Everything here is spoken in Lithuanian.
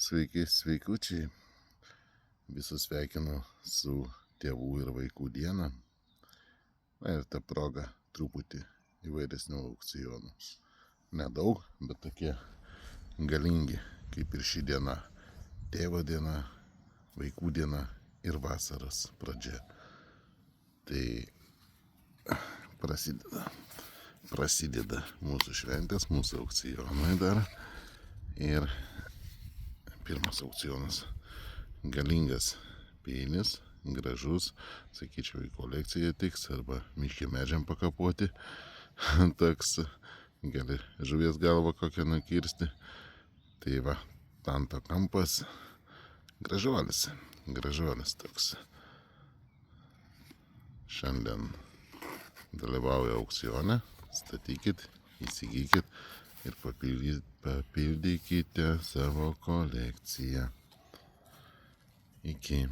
Sveiki, sveikučiai. Visus sveikinu su tėvų ir vaikų diena. Na ir ta proga truputį įvairesnių aukcionų. Nedaug, bet tokie galingi, kaip ir ši diena. Tėvo diena, vaikų diena ir vasaros pradžia. Tai prasideda mūsų šventės, mūsų aukcionai dar. Ir pirmas aukcionas. Galingas peilis, gražus, sakyčiau, į kolekciją tiks arba miške medžiam pakapoti. Toks, gali žuvies galvą kokią nukirsti. Tai va, tanto kampas. Gražuolis toks. Šiandien dalyvauja aukcione. Statykit, įsigykit ir papildykite savo kolekciją. Iki.